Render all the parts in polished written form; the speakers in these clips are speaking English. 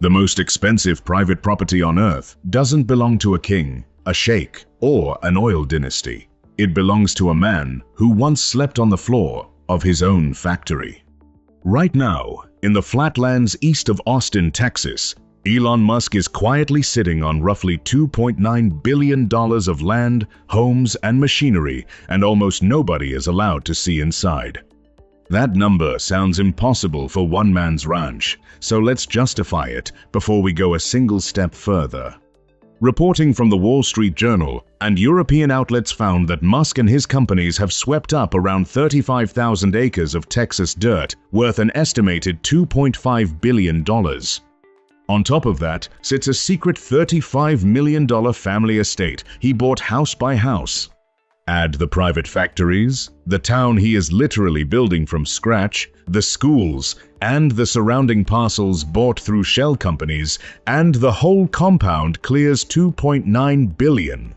The most expensive private property on Earth doesn't belong to a king, a sheikh, or an oil dynasty. It belongs to a man who once slept on the floor of his own factory. Right now, in the flatlands east of Austin, Texas, Elon Musk is quietly sitting on roughly $2.9 billion of land, homes, and machinery, and almost nobody is allowed to see inside. That number sounds impossible for one man's ranch, so let's justify it before we go a single step further. Reporting from the Wall Street Journal and European outlets found that Musk and his companies have swept up around 35,000 acres of Texas dirt worth an estimated $2.5 billion. On top of that sits a secret $35 million family estate he bought house by house. Add the private factories, the town he is literally building from scratch, the schools, and the surrounding parcels bought through shell companies, and the whole compound clears $2.9 billion.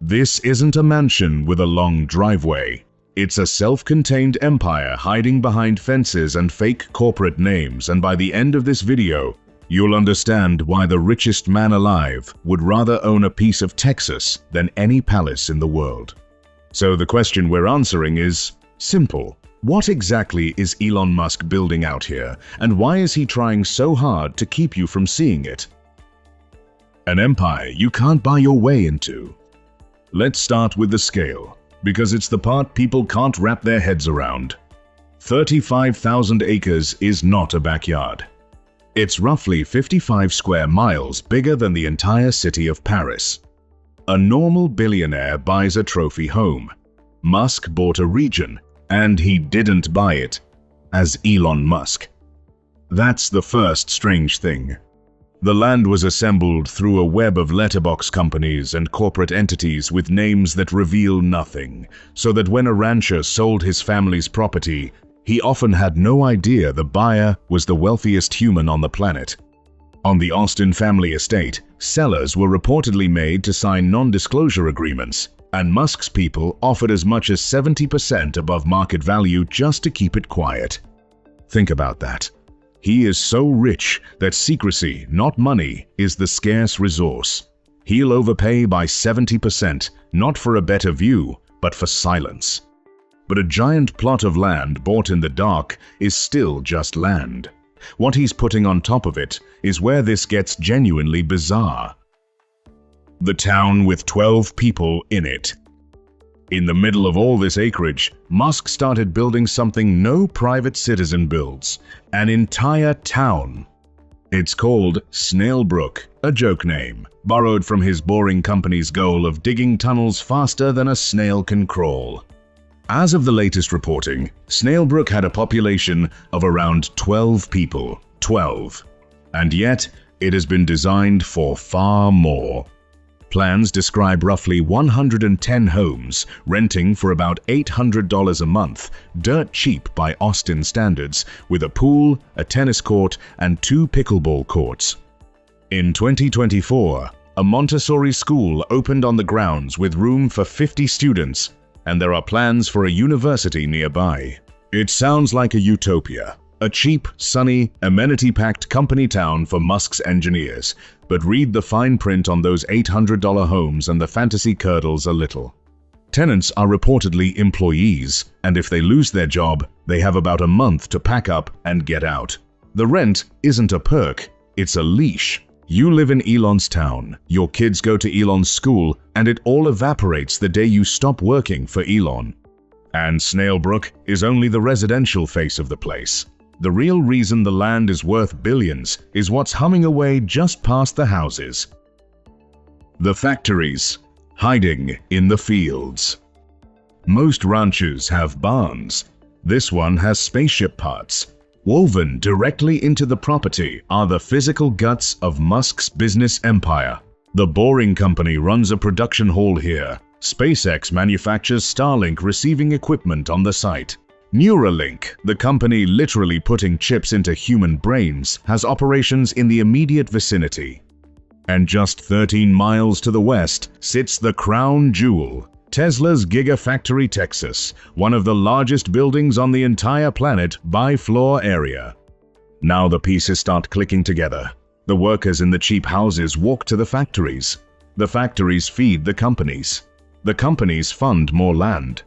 This isn't a mansion with a long driveway. It's a self-contained empire hiding behind fences and fake corporate names, and by the end of this video, you'll understand why the richest man alive would rather own a piece of Texas than any palace in the world. So the question we're answering is simple. What exactly is Elon Musk building out here, and why is he trying so hard to keep you from seeing it? An empire you can't buy your way into. Let's start with the scale, because it's the part people can't wrap their heads around. 35,000 acres is not a backyard. It's roughly 55 square miles bigger than the entire city of Paris. A normal billionaire buys a trophy home. Musk bought a region, and he didn't buy it as Elon Musk. That's the first strange thing. The land was assembled through a web of letterbox companies and corporate entities with names that reveal nothing, so that when a rancher sold his family's property, he often had no idea the buyer was the wealthiest human on the planet. On the Austin family estate, sellers were reportedly made to sign non-disclosure agreements, and Musk's people offered as much as 70% above market value just to keep it quiet. Think about that. He is so rich that secrecy, not money, is the scarce resource. He'll overpay by 70%, not for a better view, but for silence. But a giant plot of land bought in the dark is still just land. What he's putting on top of it is where this gets genuinely bizarre. The town with 12 people in it. In the middle of all this acreage, Musk started building something no private citizen builds, an entire town. It's called Snailbrook, a joke name, borrowed from his boring company's goal of digging tunnels faster than a snail can crawl. As of the latest reporting, Snailbrook had a population of around 12 people. 12. And yet, it has been designed for far more. Plans describe roughly 110 homes, renting for about $800 a month, dirt cheap by Austin standards, with a pool, a tennis court, and 2 pickleball courts. In 2024, a Montessori school opened on the grounds with room for 50 students, and there are plans for a university nearby. It sounds like a utopia, a cheap, sunny, amenity-packed company town for Musk's engineers, but read the fine print on those $800 homes and the fantasy curdles a little. Tenants are reportedly employees, and if they lose their job, they have about a month to pack up and get out. The rent isn't a perk, it's a leash. You live in Elon's town, your kids go to Elon's school, and it all evaporates the day you stop working for Elon. And Snailbrook is only the residential face of the place. The real reason the land is worth billions is what's humming away just past the houses. The factories, hiding in the fields. Most ranches have barns. This one has spaceship parts. Woven directly into the property are the physical guts of Musk's business empire. The Boring Company runs a production hall here. SpaceX manufactures Starlink receiving equipment on the site. Neuralink, the company literally putting chips into human brains, has operations in the immediate vicinity. And just 13 miles to the west sits the crown jewel, Tesla's Gigafactory Texas, one of the largest buildings on the entire planet by floor area. Now the pieces start clicking together. The workers in the cheap houses walk to the factories. The factories feed the companies. The companies fund more land.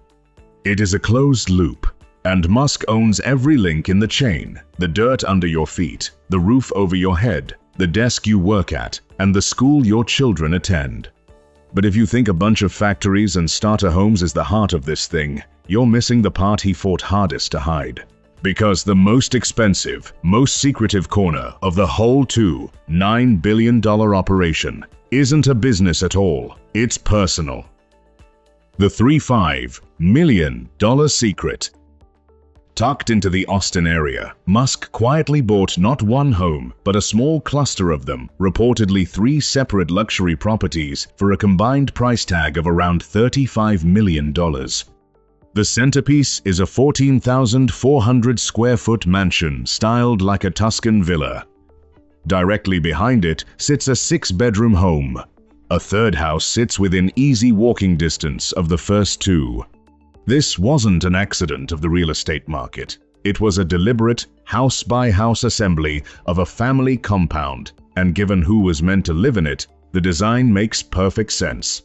It is a closed loop, and Musk owns every link in the chain: the dirt under your feet, the roof over your head, the desk you work at, and the school your children attend. But if you think a bunch of factories and starter homes is the heart of this thing, you're missing the part he fought hardest to hide. Because the most expensive, most secretive corner of the whole $9 billion operation isn't a business at all, it's personal. The $35 million secret. Tucked into the Austin area, Musk quietly bought not one home, but a small cluster of them, reportedly 3 separate luxury properties for a combined price tag of around $35 million. The centerpiece is a 14,400 square foot mansion styled like a Tuscan villa. Directly behind it sits a 6-bedroom home. A third house sits within easy walking distance of the first 2. This wasn't an accident of the real estate market. It was a deliberate, house-by-house assembly of a family compound, and given who was meant to live in it, the design makes perfect sense.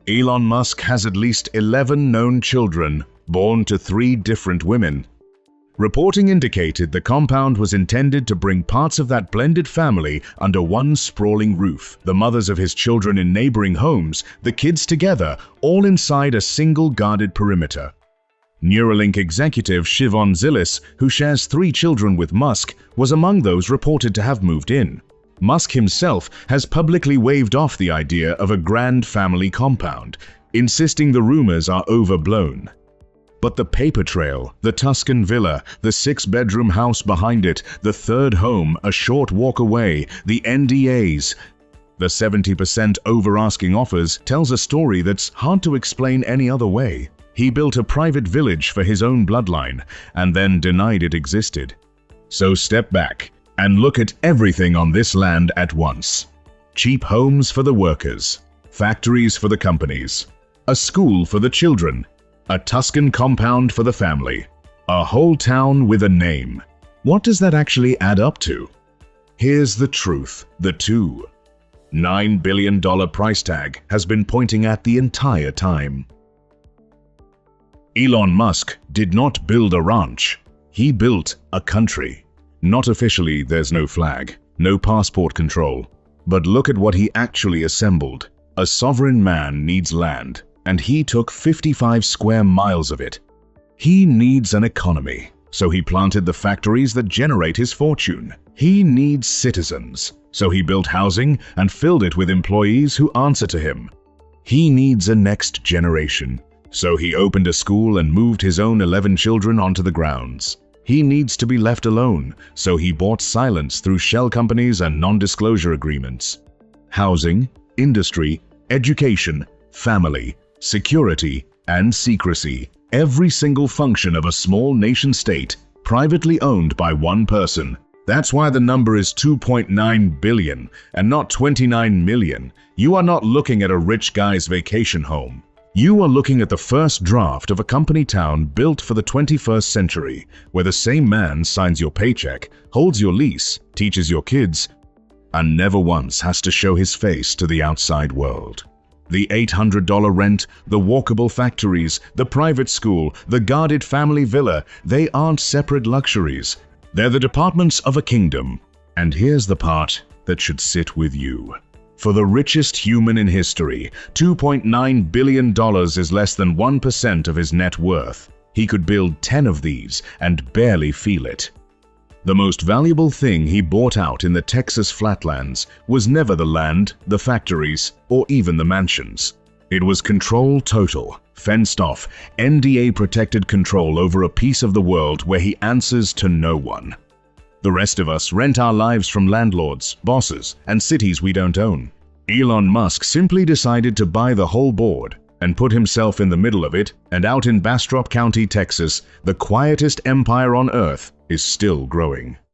Elon Musk has at least 11 known children, born to 3 different women. Reporting indicated the compound was intended to bring parts of that blended family under one sprawling roof, the mothers of his children in neighboring homes, the kids together, all inside a single guarded perimeter. Neuralink executive Shivon Zilis, who shares 3 children with Musk, was among those reported to have moved in. Musk himself has publicly waved off the idea of a grand family compound, insisting the rumors are overblown. But the paper trail, the Tuscan villa, the 6-bedroom house behind it, the third home a short walk away, the NDAs, the 70% over-asking offers tells a story that's hard to explain any other way. He built a private village for his own bloodline and then denied it existed. So step back and look at everything on this land at once. Cheap homes for the workers, factories for the companies, a school for the children, a Tuscan compound for the family, a whole town with a name. What does that actually add up to? Here's the truth: the $9 billion price tag has been pointing at the entire time. Elon Musk did not build a ranch. He built a country. Not officially, there's no flag, no passport control. But look at what he actually assembled. A sovereign man needs land, and he took 55 square miles of it. He needs an economy, so he planted the factories that generate his fortune. He needs citizens, so he built housing and filled it with employees who answer to him. He needs a next generation, so he opened a school and moved his own 11 children onto the grounds. He needs to be left alone, so he bought silence through shell companies and non-disclosure agreements. Housing, industry, education, family, security, and secrecy. Every single function of a small nation-state, privately owned by one person. That's why the number is 2.9 billion and not 29 million. You are not looking at a rich guy's vacation home. You are looking at the first draft of a company town built for the 21st century, where the same man signs your paycheck, holds your lease, teaches your kids, and never once has to show his face to the outside world. The $800 rent, the walkable factories, the private school, the guarded family villa, they aren't separate luxuries. They're the departments of a kingdom. And here's the part that should sit with you. For the richest human in history, $2.9 billion is less than 1% of his net worth. He could build 10 of these and barely feel it. The most valuable thing he bought out in the Texas flatlands was never the land, the factories, or even the mansions. It was control total, fenced off, NDA-protected control over a piece of the world where he answers to no one. The rest of us rent our lives from landlords, bosses, and cities we don't own. Elon Musk simply decided to buy the whole board and put himself in the middle of it, and out in Bastrop County, Texas, the quietest empire on earth is still growing.